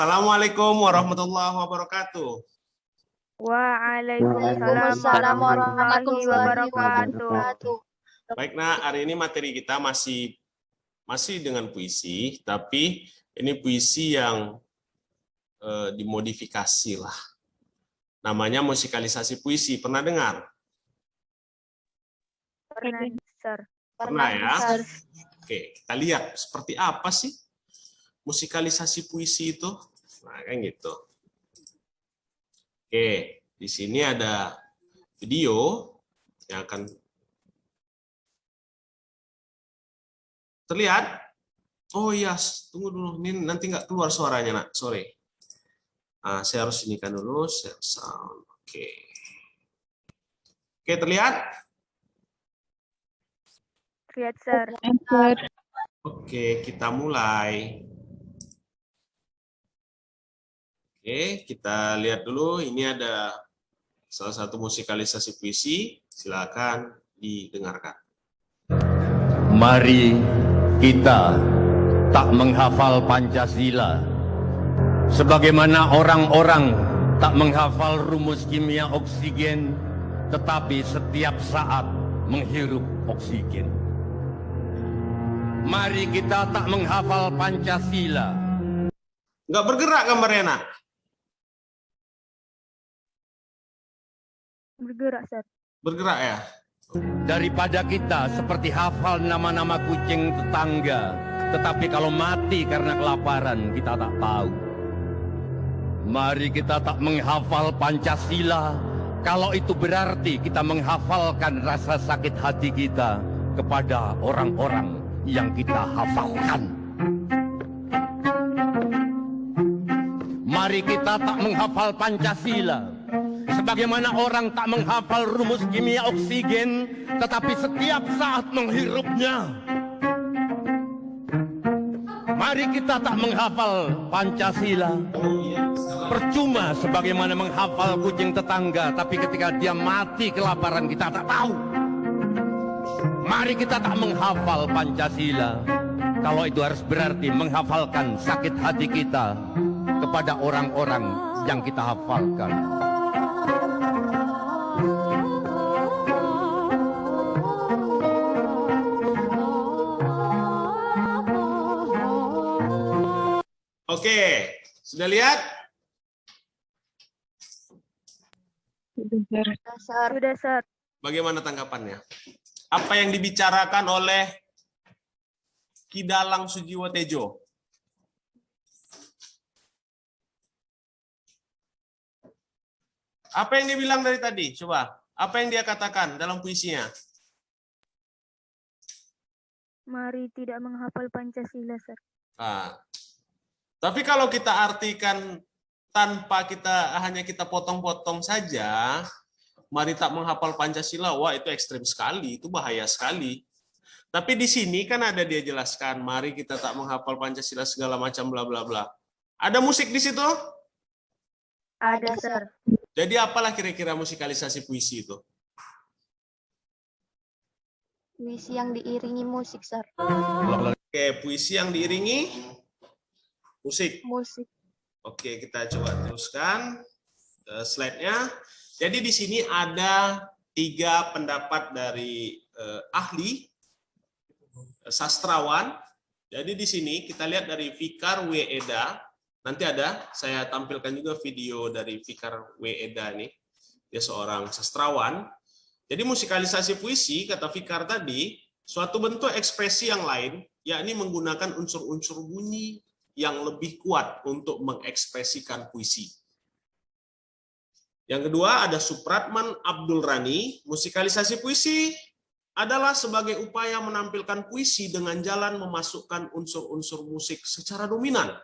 Assalamualaikum warahmatullahi wabarakatuh. Waalaikumsalam warahmatullahi wabarakatuh. Baik, nah hari ini materi kita masih dengan puisi, tapi ini puisi yang dimodifikasi lah. Namanya musikalisasi puisi. Pernah dengar? Pernah, Sir. Pernah ya? Oke, kita lihat seperti apa sih musikalisasi puisi itu. Nah, kan gitu. Oke, di sini ada video yang akan terlihat. Oh iya, tunggu dulu. Ini nanti nggak keluar suaranya, nak. Sorry. Nah, saya harus inikan dulu, share sound. Oke. Oke, terlihat? Lihat, Sir. Oke, kita mulai. Oke, kita lihat dulu. Ini ada salah satu musikalisasi puisi. Silakan didengarkan. Mari kita tak menghafal Pancasila sebagaimana orang-orang tak menghafal rumus kimia oksigen, tetapi setiap saat menghirup oksigen. Mari kita tak menghafal Pancasila. Nggak bergerak gambarnya, nak? Bergerak, Sir. Bergerak ya? Daripada kita seperti hafal nama-nama kucing tetangga, tetapi kalau mati karena kelaparan kita tak tahu. Mari kita tak menghafal Pancasila, kalau itu berarti kita menghafalkan rasa sakit hati kita kepada orang-orang yang kita hafalkan. Mari kita tak menghafal Pancasila sebagaimana orang tak menghafal rumus kimia oksigen, tetapi setiap saat menghirupnya. Mari kita tak menghafal Pancasila. Percuma sebagaimana menghafal kucing tetangga, tapi ketika dia mati kelaparan kita tak tahu. Mari kita tak menghafal Pancasila, kalau itu harus berarti menghafalkan sakit hati kita kepada orang-orang yang kita hafalkan. Oke, sudah lihat? Sudah, Sir. Bagaimana tanggapannya? Apa yang dibicarakan oleh Ki Dalang Sujiwo Tejo? Apa yang dia bilang dari tadi? Coba, apa yang dia katakan dalam puisinya? Mari tidak menghafal Pancasila, Sir. Nah, tapi kalau kita artikan tanpa hanya kita potong-potong saja, mari tak menghafal Pancasila, wah itu ekstrim sekali, itu bahaya sekali. Tapi di sini kan ada dia jelaskan, mari kita tak menghafal Pancasila segala macam bla bla bla. Ada musik di situ? Ada, Sir. Jadi apalah kira-kira musikalisasi puisi itu? Puisi yang diiringi musik, Sir. Oke, puisi yang diiringi musik. Musik. Oke, kita coba teruskan slide-nya. Jadi di sini ada 3 pendapat dari ahli, sastrawan. Jadi di sini kita lihat dari Fikar W. Eda. Nanti saya tampilkan juga video dari Fikar W. Eda ini. Dia seorang sastrawan. Jadi musikalisasi puisi, kata Fikar tadi, suatu bentuk ekspresi yang lain, yakni menggunakan unsur-unsur bunyi yang lebih kuat untuk mengekspresikan puisi. Yang kedua ada Supratman Abdul Rani, musikalisasi puisi adalah sebagai upaya menampilkan puisi dengan jalan memasukkan unsur-unsur musik secara dominan.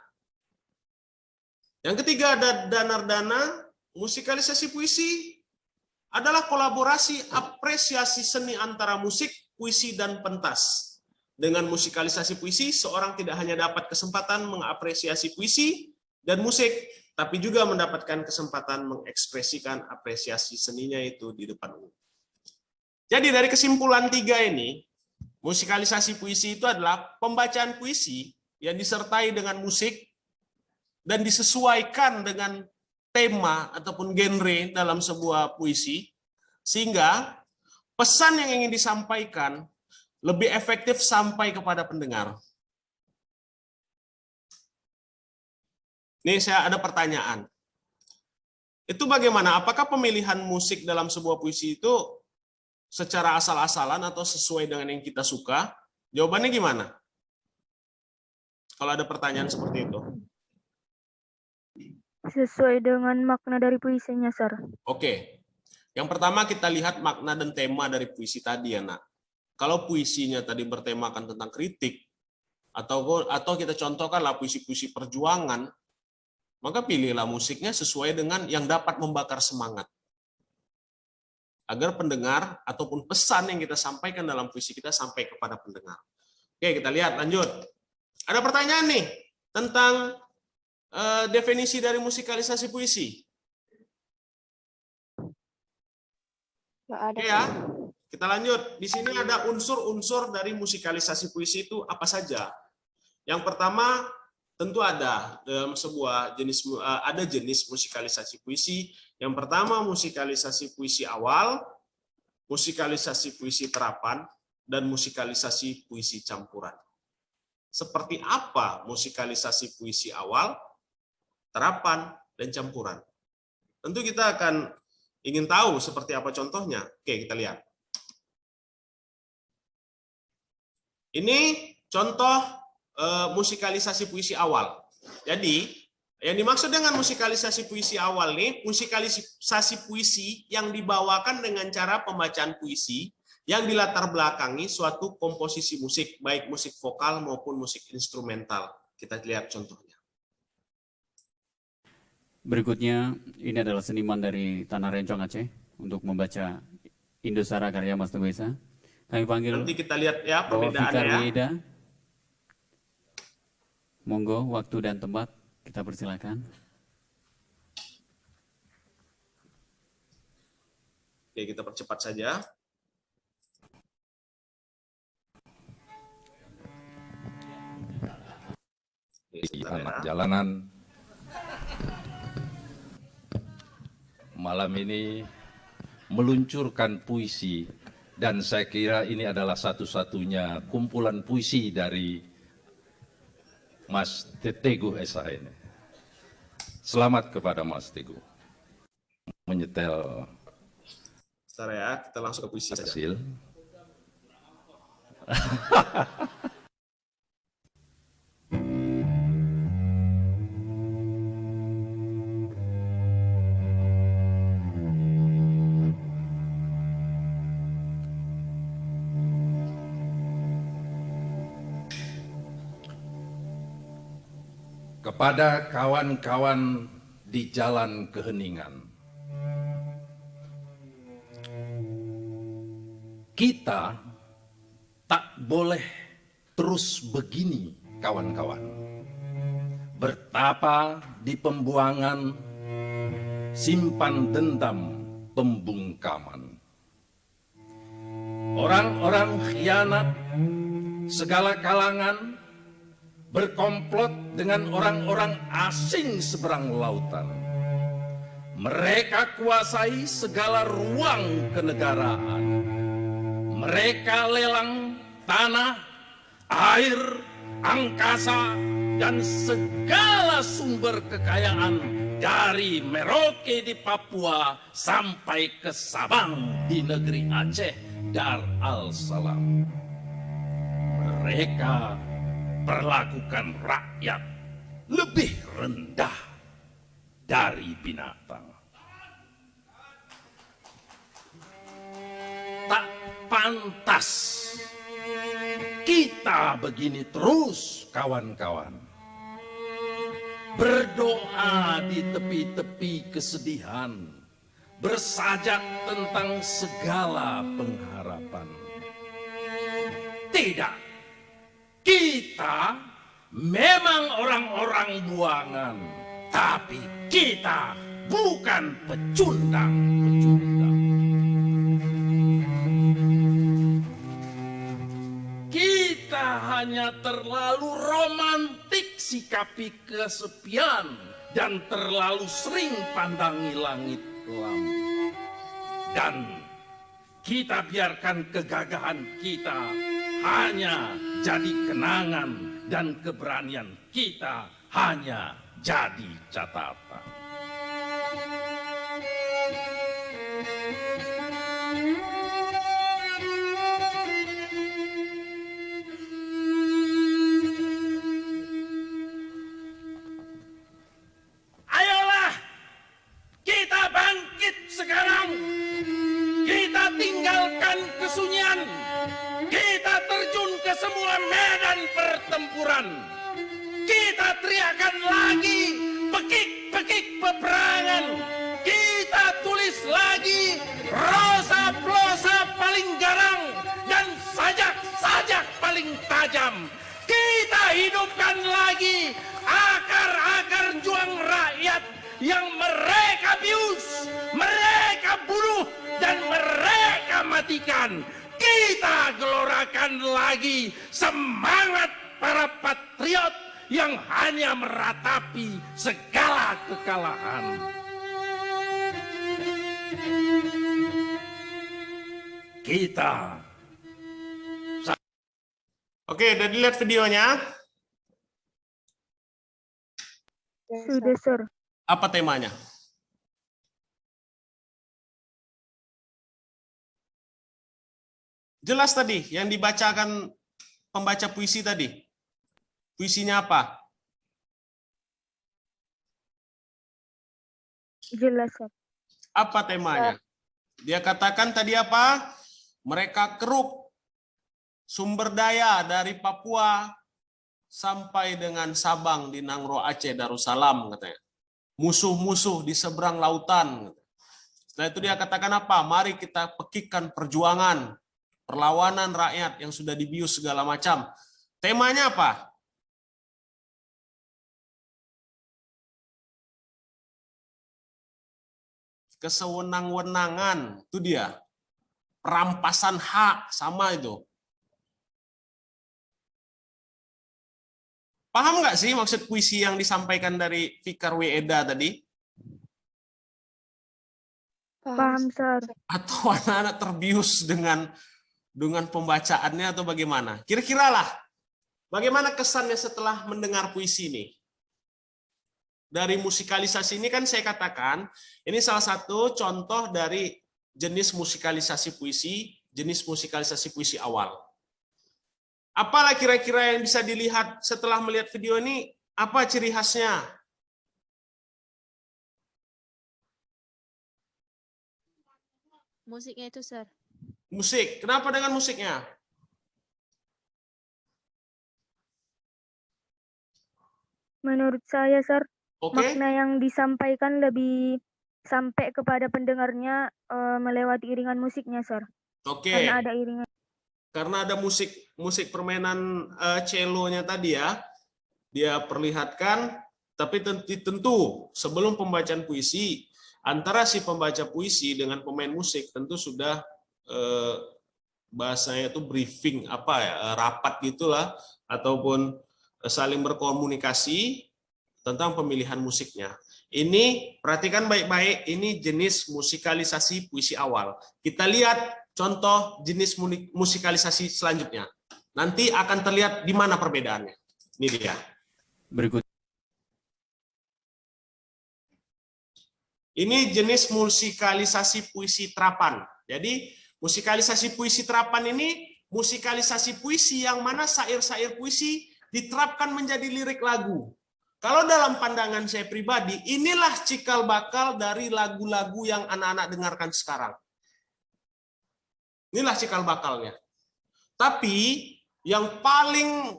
Yang ketiga ada Danardana, musikalisasi puisi adalah kolaborasi apresiasi seni antara musik, puisi, dan pentas. Dengan musikalisasi puisi, seorang tidak hanya dapat kesempatan mengapresiasi puisi dan musik, tapi juga mendapatkan kesempatan mengekspresikan apresiasi seninya itu di depan umum. Jadi dari kesimpulan 3 ini, musikalisasi puisi itu adalah pembacaan puisi yang disertai dengan musik, dan disesuaikan dengan tema ataupun genre dalam sebuah puisi, sehingga pesan yang ingin disampaikan lebih efektif sampai kepada pendengar. Ini saya ada pertanyaan. Itu bagaimana? Apakah pemilihan musik dalam sebuah puisi itu secara asal-asalan atau sesuai dengan yang kita suka? Jawabannya gimana? Kalau ada pertanyaan seperti itu. Sesuai dengan makna dari puisinya, Sir. Oke. Yang pertama kita lihat makna dan tema dari puisi tadi ya, Nak. Kalau puisinya tadi bertemakan tentang kritik, atau kita contohkanlah puisi-puisi perjuangan, maka pilihlah musiknya sesuai dengan yang dapat membakar semangat. Agar pendengar ataupun pesan yang kita sampaikan dalam puisi kita sampai kepada pendengar. Oke, kita lihat lanjut. Ada pertanyaan nih tentang definisi dari musikalisasi puisi. Nggak ada. Oke ya, kita lanjut. Di sini ada unsur-unsur dari musikalisasi puisi itu apa saja. Yang pertama tentu ada dalam sebuah jenis musikalisasi puisi. Yang pertama musikalisasi puisi awal, musikalisasi puisi terapan, dan musikalisasi puisi campuran. Seperti apa musikalisasi puisi awal, terapan, dan campuran? Tentu kita akan ingin tahu seperti apa contohnya. Oke, kita lihat. Ini contoh musikalisasi puisi awal. Jadi, yang dimaksud dengan musikalisasi puisi awal nih, musikalisasi puisi yang dibawakan dengan cara pembacaan puisi yang dilatar belakangi suatu komposisi musik, baik musik vokal maupun musik instrumental. Kita lihat contohnya. Berikutnya, ini adalah seniman dari Tanah Rencong Aceh untuk membaca Indosara karya Mas Teguh Esa. Kami panggil nanti kita lihat ya perbedaannya ya. Monggo, waktu dan tempat kita persilakan. Oke, kita percepat saja. Anak jalanan malam ini meluncurkan puisi, dan saya kira ini adalah satu-satunya kumpulan puisi dari Mas Teguh Esa ini. Selamat kepada Mas Teguh menyetel. Sebentar ya, kita langsung ke puisi saja. Hasil. Kepada kawan-kawan di jalan keheningan, kita tak boleh terus begini, kawan-kawan. Bertapa di pembuangan, simpan dendam pembungkaman. Orang-orang khianat segala kalangan berkomplot dengan orang-orang asing seberang lautan. Mereka kuasai segala ruang kenegaraan. Mereka lelang tanah, air, angkasa, dan segala sumber kekayaan dari Merauke di Papua sampai ke Sabang di negeri Aceh, Dar al-Salam. Mereka perlakukan rakyat lebih rendah dari binatang. Tak pantas kita begini terus, kawan-kawan. Berdoa di tepi-tepi kesedihan, bersajak tentang segala pengharapan. Tidak, kita memang orang-orang buangan, tapi kita bukan pecundang-pecundang. Kita hanya terlalu romantik sikapi kesepian dan terlalu sering pandangi langit lampu. Dan kita biarkan kegagahan kita hanya jadi kenangan dan keberanian kita hanya jadi catatan. Ayolah, kita bangkit sekarang. Kita tinggalkan kesunyian. Kita terjun ke semua medan pertempuran. Kita teriakkan lagi pekik-pekik peperangan. Kita tulis lagi prosa-prosa paling garang dan sajak-sajak paling tajam. Kita hidupkan lagi akar-akar juang rakyat yang mereka bius, mereka bunuh, dan mereka matikan. Kita gelorakan lagi semangat para patriot yang hanya meratapi segala kekalahan. Kita. Oke, udah dilihat videonya? Sudah, Sir. Apa temanya? Jelas tadi, yang dibacakan pembaca puisi tadi. Puisinya apa? Jelas, Sir. Apa temanya? Dia katakan tadi apa? Mereka keruk sumber daya dari Papua sampai dengan Sabang di Nangro Aceh Darussalam katanya. Musuh-musuh di seberang lautan. Setelah itu dia katakan apa? Mari kita pekikkan perjuangan, perlawanan rakyat yang sudah dibius segala macam. Temanya apa? Kesewenang-wenangan, itu dia. Perampasan hak, sama itu. Paham nggak sih maksud puisi yang disampaikan dari Fikar W. Eda tadi? Paham, Sir. Atau anak-anak terbius dengan pembacaannya atau bagaimana? Kira-kira lah, bagaimana kesannya setelah mendengar puisi ini? Dari musikalisasi ini kan saya katakan, ini salah satu contoh dari jenis musikalisasi puisi awal. Apalah kira-kira yang bisa dilihat setelah melihat video ini? Apa ciri khasnya? Musiknya itu, Sir. Musik. Kenapa dengan musiknya? Menurut saya, Sir, Oke. makna yang disampaikan lebih sampai kepada pendengarnya melewati iringan musiknya, Sir. Oke. Karena ada iringan. Karena ada musik permainan celonya tadi ya, dia perlihatkan, tapi tentu sebelum pembacaan puisi, antara si pembaca puisi dengan pemain musik tentu sudah bahasanya itu briefing, rapat gitulah, ataupun saling berkomunikasi tentang pemilihan musiknya. Ini perhatikan baik-baik, ini jenis musikalisasi puisi awal. Kita lihat contoh jenis musikalisasi selanjutnya. Nanti akan terlihat di mana perbedaannya. Ini dia. Berikut. Ini jenis musikalisasi puisi terapan. Jadi musikalisasi puisi terapan ini musikalisasi puisi yang mana syair-syair puisi diterapkan menjadi lirik lagu. Kalau dalam pandangan saya pribadi, inilah cikal bakal dari lagu-lagu yang anak-anak dengarkan sekarang. Inilah cikal bakalnya. Tapi yang paling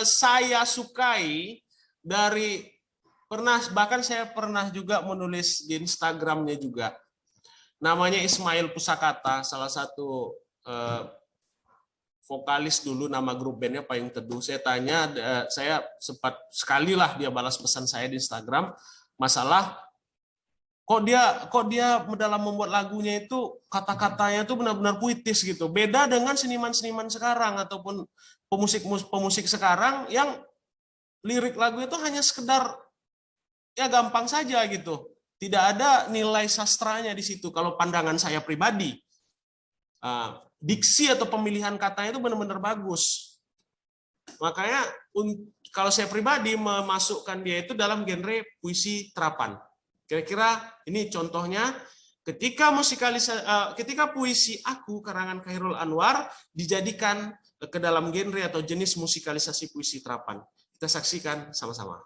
saya sukai dari bahkan saya pernah juga menulis di Instagramnya juga. Namanya Ismail Pusakata, salah satu vokalis dulu, nama grup bandnya Payung Teduh. Saya tanya, saya sempat sekali lah dia balas pesan saya di Instagram, masalah kok dia dalam membuat lagunya itu kata-katanya itu benar-benar puitis gitu. Beda dengan seniman-seniman sekarang ataupun pemusik sekarang yang lirik lagu itu hanya sekedar ya gampang saja gitu. Tidak ada nilai sastranya di situ kalau pandangan saya pribadi. Diksi atau pemilihan katanya itu benar-benar bagus. Makanya kalau saya pribadi memasukkan dia itu dalam genre puisi terapan. Kira-kira ini contohnya ketika puisi aku karangan Khairul Anwar dijadikan ke dalam genre atau jenis musikalisasi puisi terapan. Kita saksikan sama-sama.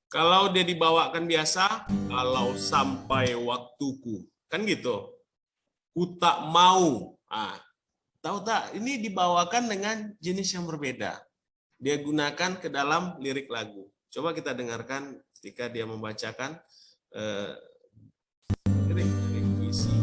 Kalau dia dibawakan biasa, kalau sampai waktuku, kan gitu. Ku tak mau. Tahu tak? Ini dibawakan dengan jenis yang berbeda. Dia gunakan ke dalam lirik lagu. Coba kita dengarkan ketika dia membacakan lirik puisi.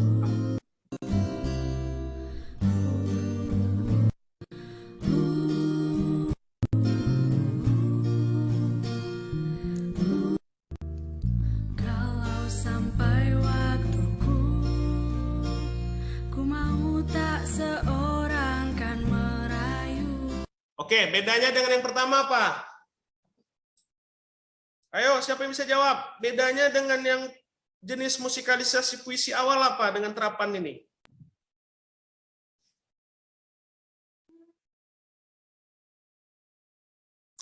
Oke, bedanya dengan yang pertama apa? Ayo, siapa yang bisa jawab? Bedanya dengan yang jenis musikalisasi puisi awal apa dengan terapan ini?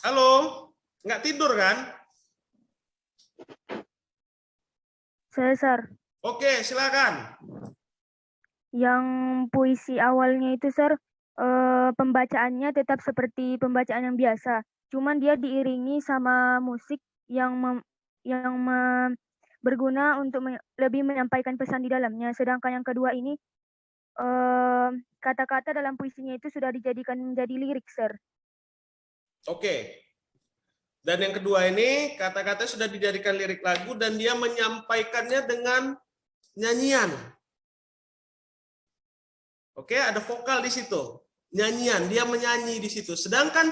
Halo, nggak tidur kan? Saya, Sir. Oke, silakan. Yang puisi awalnya itu, Sir, pembacaannya tetap seperti pembacaan yang biasa. Cuman dia diiringi sama musik yang berguna untuk lebih menyampaikan pesan di dalamnya. Sedangkan yang kedua ini, kata-kata dalam puisinya itu sudah dijadikan menjadi lirik, Sir. Oke. Dan yang kedua ini, kata-kata sudah dijadikan lirik lagu dan dia menyampaikannya dengan nyanyian. Oke, ada vokal di situ. Nyanyian, dia menyanyi di situ. Sedangkan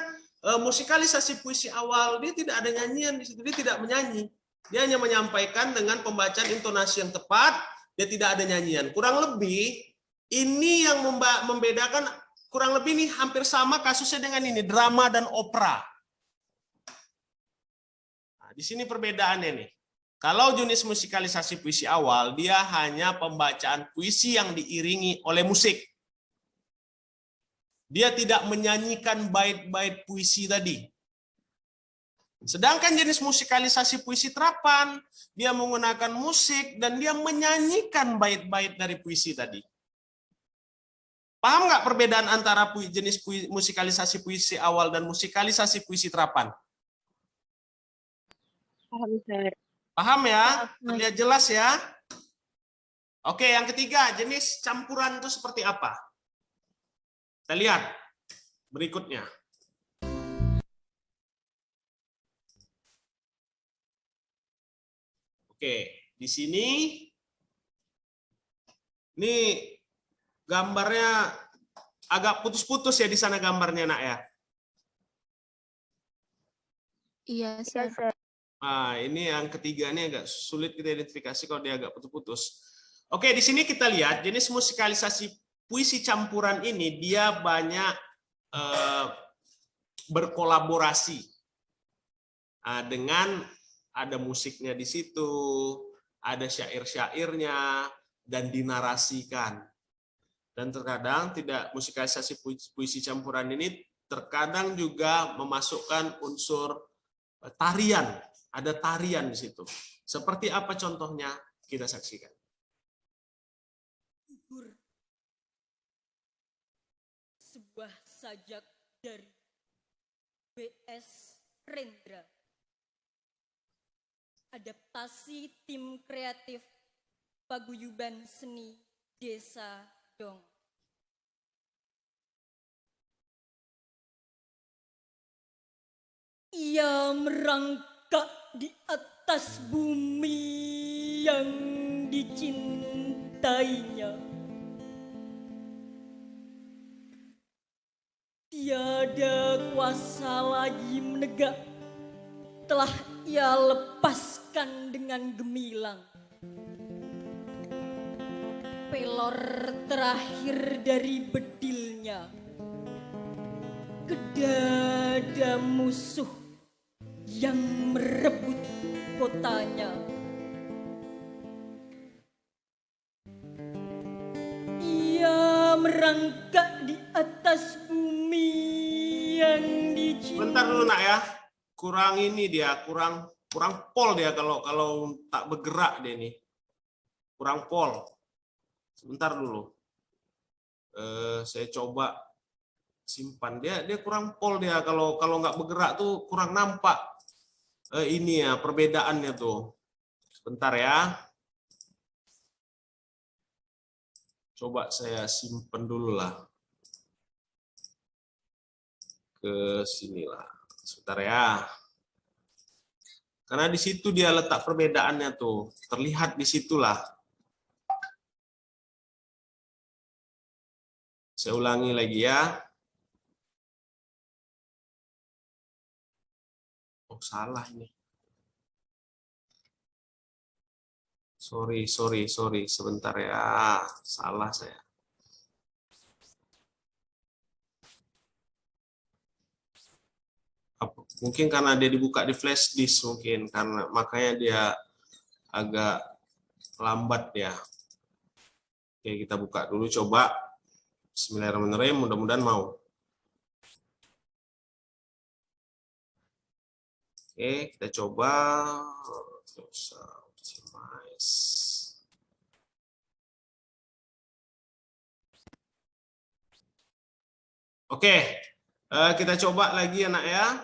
musikalisasi puisi awal, dia tidak ada nyanyian di situ. Dia tidak menyanyi. Dia hanya menyampaikan dengan pembacaan intonasi yang tepat, dia tidak ada nyanyian. Kurang lebih, ini yang membedakan, kurang lebih ini hampir sama kasusnya dengan ini, drama dan opera. Nah, di sini perbedaannya nih. Kalau jenis musikalisasi puisi awal, dia hanya pembacaan puisi yang diiringi oleh musik. Dia tidak menyanyikan bait-bait puisi tadi. Sedangkan jenis musikalisasi puisi terapan, dia menggunakan musik dan dia menyanyikan bait-bait dari puisi tadi. Paham nggak perbedaan antara jenis musikalisasi puisi awal dan musikalisasi puisi terapan? Paham, Sir. Paham ya? Terlihat jelas ya? Oke, yang ketiga, jenis campuran itu seperti apa? Kita lihat berikutnya. Oke, di sini ini gambarnya agak putus-putus ya di sana gambarnya, Nak ya. Iya, Sir. Nah, ini yang ketiga ini agak sulit kita identifikasi kalau dia agak putus-putus. Oke, di sini kita lihat jenis musikalisasi puisi campuran ini dia banyak berkolaborasi dengan ada musiknya di situ, ada syair-syairnya dan dinarasikan. Dan terkadang tidak musikalisasi puisi campuran ini terkadang juga memasukkan unsur tarian, ada tarian di situ. Seperti apa contohnya? Kita saksikan. sajak dari B.S. Rendra. Adaptasi tim kreatif Paguyuban Seni Desa Dong. Ia merangkak di atas bumi yang dicintainya. Tiada kuasa lagi menegak, telah ia lepaskan dengan gemilang. Pelor terakhir dari bedilnya ke dada musuh yang merebut kotanya. Ia merangkak di atas bumi yang dicintai. Bentar dulu nak ya, kurang ini dia, kurang pol dia kalau tak bergerak dia nih, kurang pol. Sebentar dulu, saya coba simpan dia kurang pol dia kalau nggak bergerak tuh kurang nampak ini ya perbedaannya tuh. Sebentar ya, coba saya simpan dulu lah ke sinilah. Sebentar ya, karena di situ dia letak perbedaannya tuh, terlihat di situlah. Saya ulangi lagi ya. Oh, salah ini. Sorry. Sebentar ya. Salah saya. Mungkin karena dia dibuka di flash disk mungkin. Makanya dia agak lambat ya. Oke, kita buka dulu coba. Bismillahirrahmanirrahim, mudah-mudahan mau. Oke, kita coba. Oke, kita coba lagi anak ya.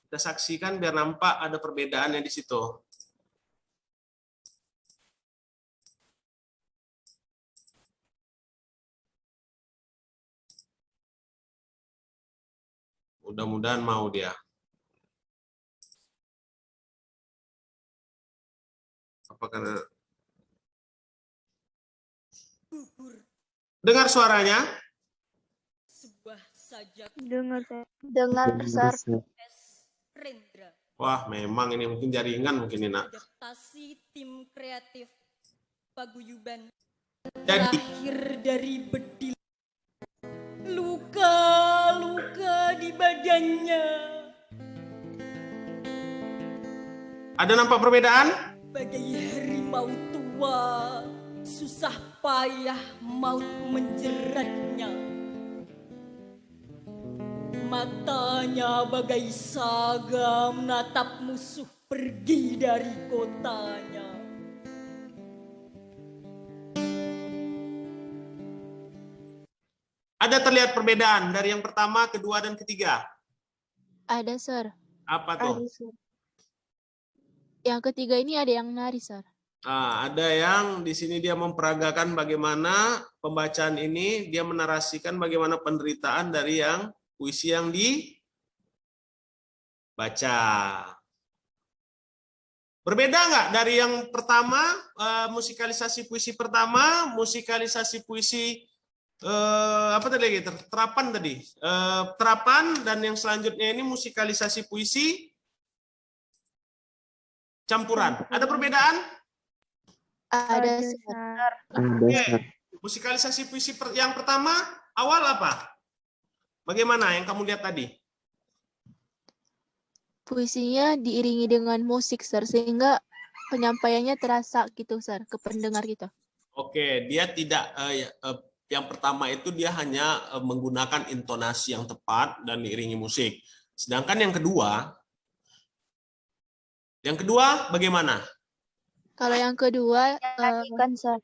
Kita saksikan biar nampak ada perbedaannya di situ. Mudah-mudahan mau dia. Apakah dengar suaranya? Sebuah sajak Dengar saya. Dengar, Sar. B.S. Rendra. Wah, memang ini mungkin jaringan mungkin ini, nak. Adaptasi tim kreatif Paguyuban Jadi, terakhir dari bedil. Luka-luka di badannya. ada nampak perbedaan? Bagai harimau tua, susah payah maut menjeratnya. Matanya bagai saga menatap musuh pergi dari kotanya. Ada terlihat perbedaan dari yang pertama, kedua, dan ketiga? Ada, Sar. Apa tuh? Ada, Sar. Yang ketiga ini ada yang nari, Sar. Nah, ada yang di sini dia memperagakan bagaimana pembacaan ini, dia menarasikan bagaimana penderitaan dari yang puisi yang dibaca. Berbeda nggak dari yang pertama, musikalisasi puisi pertama, musikalisasi puisi apa tadi lagi? Terapan tadi. Terapan, dan yang selanjutnya ini musikalisasi puisi campuran. Ada perbedaan? Ada, Ada, Sar. Sar. Oke. Musikalisasi puisi yang pertama awal apa? Bagaimana yang kamu lihat tadi? Puisinya diiringi dengan musik, Sar, sehingga penyampaiannya terasa gitu, Sar, ke pendengar gitu. Oke, dia tidak yang pertama itu dia hanya menggunakan intonasi yang tepat dan diiringi musik. Sedangkan yang kedua bagaimana? Kalau yang kedua, Nyanyikan, Sar.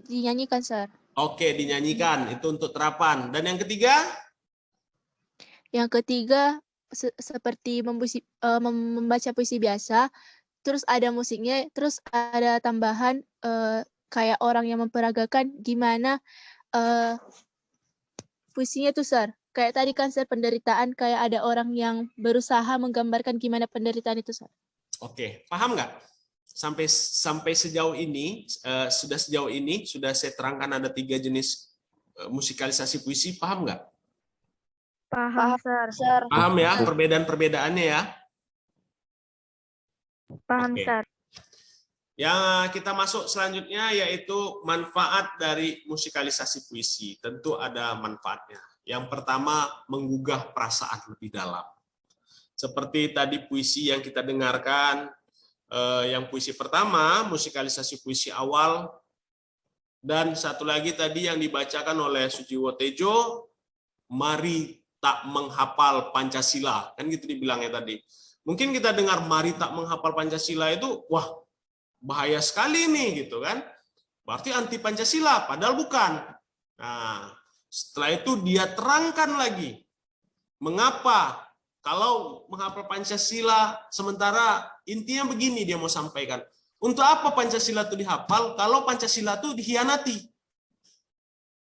dinyanyikan, Sar. Oke, dinyanyikan. Itu untuk terapan. Dan yang ketiga? Yang ketiga seperti membaca puisi biasa, terus ada musiknya, terus ada tambahan kayak orang yang memperagakan gimana puisinya tuh, Sir. Kayak tadi kan, Sir, penderitaan, kayak ada orang yang berusaha menggambarkan gimana penderitaan itu, Sir. Oke, paham nggak? Sampai sejauh ini, sudah saya terangkan ada 3 jenis musikalisasi puisi, paham nggak? Paham, Sir. Paham ya perbedaan-perbedaannya ya? Paham, Oke. Sir. Yang kita masuk selanjutnya yaitu manfaat dari musikalisasi puisi. Tentu ada manfaatnya. Yang pertama, menggugah perasaan lebih dalam. Seperti tadi puisi yang kita dengarkan, yang puisi pertama, musikalisasi puisi awal, dan satu lagi tadi yang dibacakan oleh Sujiwo Tejo, mari tak menghafal Pancasila. Kan gitu dibilangnya tadi. Mungkin kita dengar mari tak menghafal Pancasila itu, wah, bahaya sekali nih gitu kan. Berarti anti Pancasila, padahal bukan. Nah, setelah itu dia terangkan lagi mengapa kalau menghafal Pancasila, sementara intinya begini dia mau sampaikan. Untuk apa Pancasila itu dihafal kalau Pancasila itu dikhianati?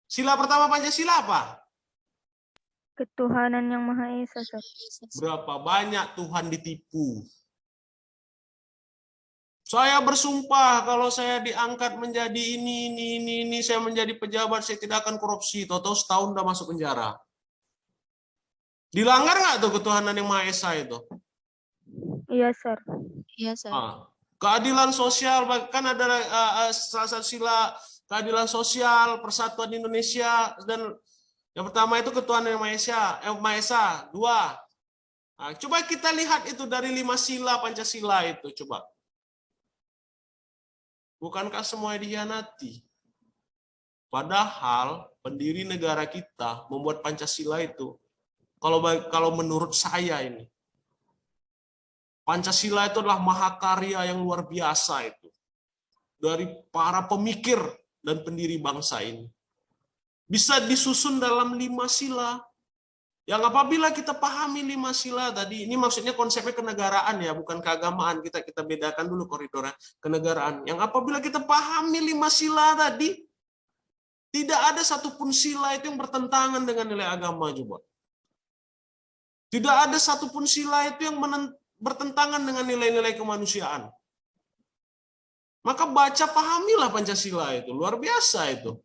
Sila pertama Pancasila apa? Ketuhanan yang Maha Esa, Sir. Berapa banyak Tuhan ditipu? Saya bersumpah kalau saya diangkat menjadi ini, saya menjadi pejabat, saya tidak akan korupsi. Tahu-tahu setahun udah masuk penjara. Dilanggar nggak tuh ketuhanan yang Maha Esa itu? Iya, Sir. Iya, Sir. Keadilan sosial, kan ada salah satu sila keadilan sosial, persatuan Indonesia, dan yang pertama itu ketuhanan yang Maha Esa, 2. Nah, coba kita lihat itu dari 5 sila Pancasila itu, coba. Bukankah semua dikhianati? Padahal pendiri negara kita membuat Pancasila itu, kalau menurut saya ini, Pancasila itu adalah mahakarya yang luar biasa itu. Dari para pemikir dan pendiri bangsa ini. Bisa disusun dalam 5 sila. Yang apabila kita pahami 5 sila tadi, ini maksudnya konsepnya kenegaraan ya, bukan keagamaan. Kita bedakan dulu koridornya kenegaraan. Yang apabila kita pahami 5 sila tadi, tidak ada satupun sila itu yang bertentangan dengan nilai agama juga. Tidak ada satupun sila itu yang bertentangan dengan nilai-nilai kemanusiaan. Maka baca pahamilah Pancasila itu, luar biasa itu.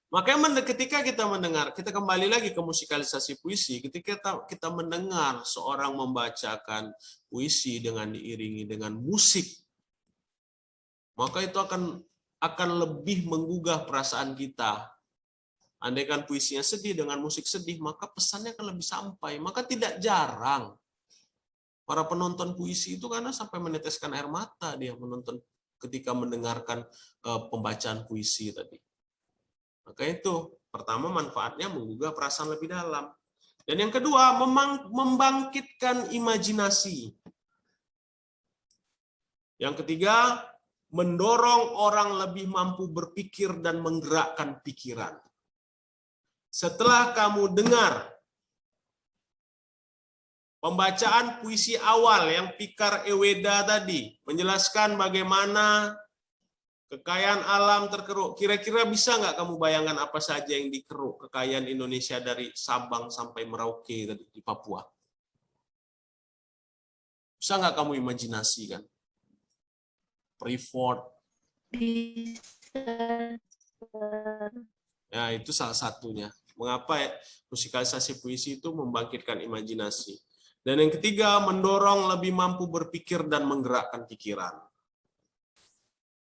Makanya ketika kita mendengar, kita kembali lagi ke musikalisasi puisi, ketika kita mendengar seorang membacakan puisi dengan diiringi dengan musik, maka itu akan lebih menggugah perasaan kita. Andaikan puisinya sedih dengan musik sedih, maka pesannya akan lebih sampai. Maka tidak jarang para penonton puisi itu karena sampai meneteskan air mata dia menonton ketika mendengarkan pembacaan puisi tadi. Maka itu, pertama manfaatnya menggugah perasaan lebih dalam. Dan yang kedua, membangkitkan imajinasi. Yang ketiga, mendorong orang lebih mampu berpikir dan menggerakkan pikiran. Setelah kamu dengar pembacaan puisi awal yang Pikar Eweda tadi, menjelaskan bagaimana kekayaan alam terkeruk. Kira-kira bisa nggak kamu bayangkan apa saja yang dikeruk kekayaan Indonesia dari Sabang sampai Merauke di Papua? Bisa nggak kamu imajinasikan? Freeport. Bisa. Ya, itu salah satunya. Mengapa musikalisasi puisi itu membangkitkan imajinasi. Dan yang ketiga, mendorong lebih mampu berpikir dan menggerakkan pikiran.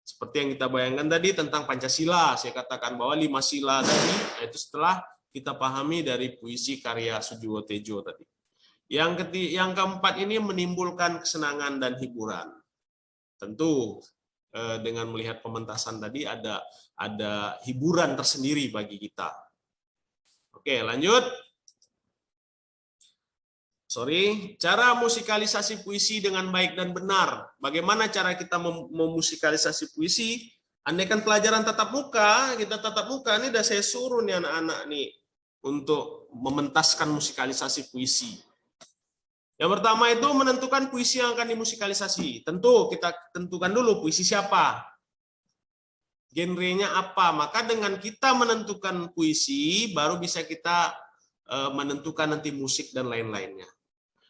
Seperti yang kita bayangkan tadi tentang Pancasila, saya katakan bahwa 5 sila tadi, itu setelah kita pahami dari puisi karya Sujiwo Tejo tadi. Yang keempat ini menimbulkan kesenangan dan hiburan. Tentu dengan melihat pementasan tadi ada hiburan tersendiri bagi kita. Oke, lanjut. Cara musikalisasi puisi dengan baik dan benar. Bagaimana cara kita memusikalisasi puisi? Andaikan pelajaran tatap muka, kita tatap muka, ini udah saya suruh nih anak-anak nih untuk mementaskan musikalisasi puisi. Yang pertama itu menentukan puisi yang akan dimusikalisasi. Tentu kita tentukan dulu puisi siapa, genrenya apa. Maka dengan kita menentukan puisi, baru bisa kita menentukan nanti musik dan lain-lainnya.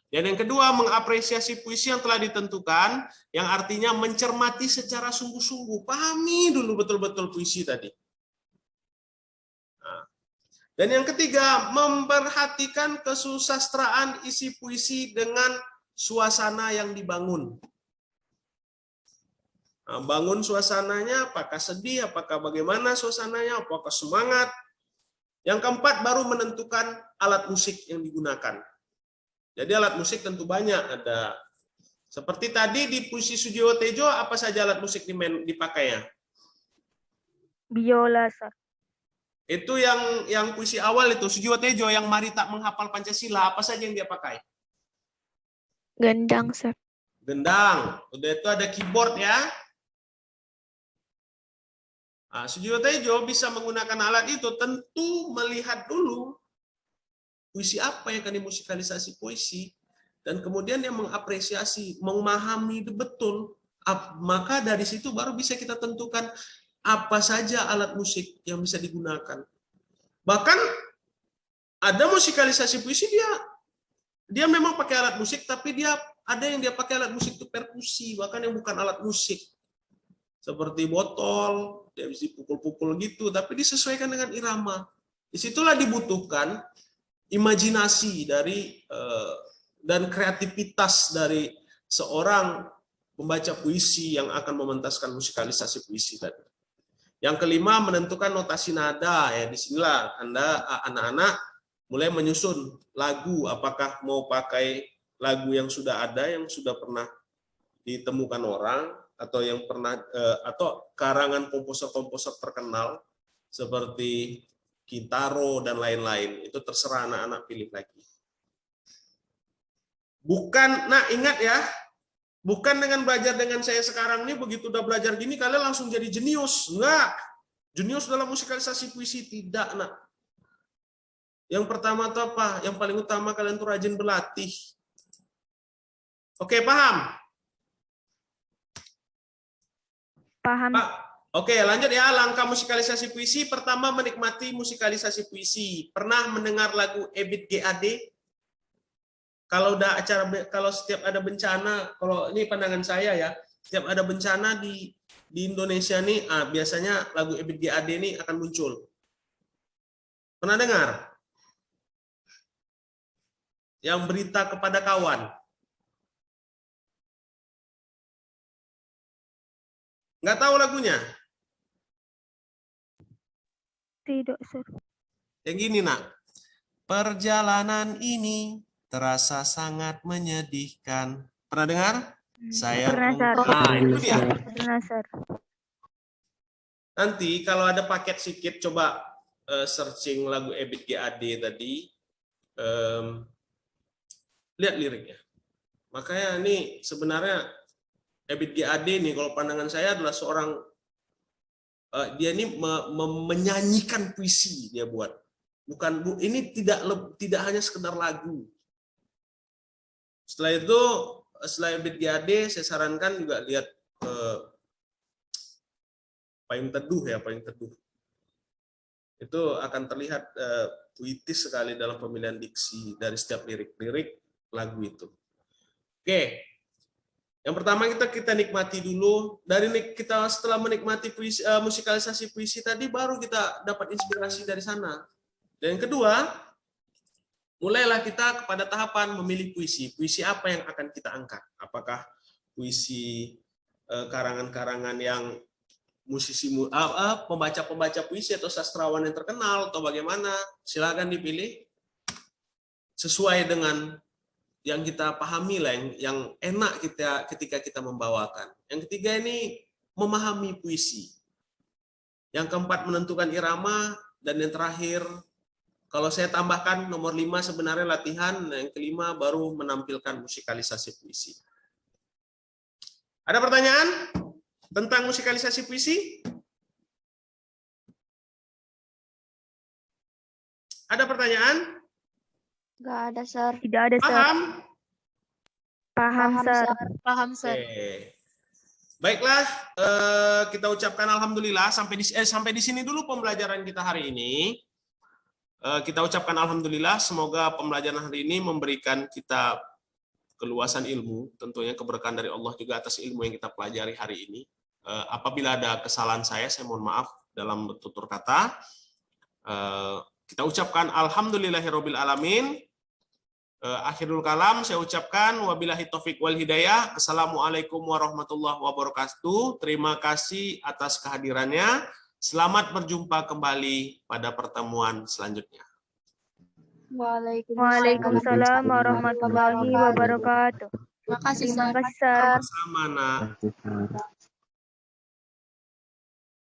Dan yang kedua, mengapresiasi puisi yang telah ditentukan, yang artinya mencermati secara sungguh-sungguh. Pahami dulu betul-betul puisi tadi. Dan yang ketiga, memperhatikan kesusastraan isi puisi dengan suasana yang dibangun. Nah, bangun suasananya, apakah sedih, apakah bagaimana suasananya, apakah semangat. Yang keempat, baru menentukan alat musik yang digunakan. Jadi alat musik tentu banyak. Ada seperti tadi di puisi Sujiwo Tejo, apa saja alat musik dipakainya? Biola, Sir. Itu yang puisi awal itu, Sujiwo Tejo yang mari tak menghafal Pancasila, apa saja yang dia pakai? Gendang, Sir. Gendang. Udah itu ada keyboard ya. Nah, Sujiwo Tejo bisa menggunakan alat itu, tentu melihat dulu puisi apa yang akan dimusikalisasi puisi, dan kemudian dia mengapresiasi, memahami betul, maka dari situ baru bisa kita tentukan apa saja alat musik yang bisa digunakan. Bahkan ada musikalisasi puisi dia memang pakai alat musik, tapi dia ada yang dia pakai alat musik itu perkusi, bahkan yang bukan alat musik. Seperti botol, dia bisa dipukul-pukul gitu, tapi disesuaikan dengan irama. Disitulah dibutuhkan imajinasi dari dan kreativitas dari seorang pembaca puisi yang akan mementaskan musikalisasi puisi tadi. Yang kelima, menentukan notasi nada. Ya, disinilah Anda anak-anak mulai menyusun lagu, apakah mau pakai lagu yang sudah ada, yang sudah pernah ditemukan orang, atau yang pernah atau karangan komposer-komposer terkenal seperti Kitaro dan lain-lain. Itu terserah anak-anak pilih lagi. Bukan, nah ingat ya, bukan dengan belajar dengan saya sekarang ini, begitu udah belajar gini kalian langsung jadi jenius. Enggak. Jenius dalam musikalisasi puisi tidak, nak. Yang pertama itu apa? Yang paling utama kalian tuh rajin berlatih. Oke, paham? Paham. Pak. Oke, lanjut ya. Langkah musikalisasi puisi. Pertama, menikmati musikalisasi puisi. Pernah mendengar lagu Ebit GAD? Kalau setiap ada bencana, kalau ini pandangan saya ya, setiap ada bencana di Indonesia nih, biasanya lagu Ebit GAD ini akan muncul. Pernah dengar? Yang berita kepada kawan. Nggak tahu lagunya? Tidak, Sir. Yang gini, nak. Perjalanan ini terasa sangat menyedihkan. Pernah dengar? Saya Pernah, Sir. itu dia. Pernah, Sir. Nanti kalau ada paket sedikit, coba searching lagu Ebit GAD tadi, lihat liriknya. Makanya ini sebenarnya Ebit GAD nih, kalau pandangan saya adalah seorang, dia ini menyanyikan puisi dia buat. Ini tidak hanya sekedar lagu. Setelah itu, setelah Ebit GAD, saya sarankan juga lihat Payung Teduh ya, Payung Teduh. Itu akan terlihat puitis sekali dalam pemilihan diksi dari setiap lirik-lirik lagu itu. Oke. Yang pertama kita nikmati dulu. Kita setelah menikmati puisi, musikalisasi puisi tadi, baru kita dapat inspirasi dari sana. Dan yang kedua, mulailah kita kepada tahapan memilih puisi. Puisi apa yang akan kita angkat? Apakah puisi karangan-karangan yang musisi, pembaca-pembaca puisi atau sastrawan yang terkenal, atau bagaimana? Silakan dipilih sesuai dengan yang kita pahami lah, yang enak ketika kita membawakan. Yang ketiga ini memahami puisi. Yang keempat menentukan irama, dan yang terakhir, kalau saya tambahkan nomor 5 sebenarnya latihan, yang kelima baru menampilkan musikalisasi puisi. Ada pertanyaan tentang musikalisasi puisi? Ada pertanyaan? Nggak ada, Sir. Tidak ada, Sir. Paham? Paham, Sir. Paham, Oke. Sir. Baiklah, kita ucapkan alhamdulillah sampai di sini dulu pembelajaran kita hari ini. Kita ucapkan alhamdulillah, semoga pembelajaran hari ini memberikan kita keluasan ilmu, tentunya keberkahan dari Allah juga atas ilmu yang kita pelajari hari ini. Apabila ada kesalahan saya mohon maaf dalam tutur kata. Kita ucapkan alhamdulillahirabbil alamin. Akhirul kalam saya ucapkan wabillahi taufik wal hidayah. Assalamualaikum warahmatullahi wabarakatuh. Terima kasih atas kehadirannya. Selamat berjumpa kembali pada pertemuan selanjutnya. Waalaikumsalam warahmatullahi wabarakatuh. Terima kasih, Terima Sir. kasih, Sir. Sama nak.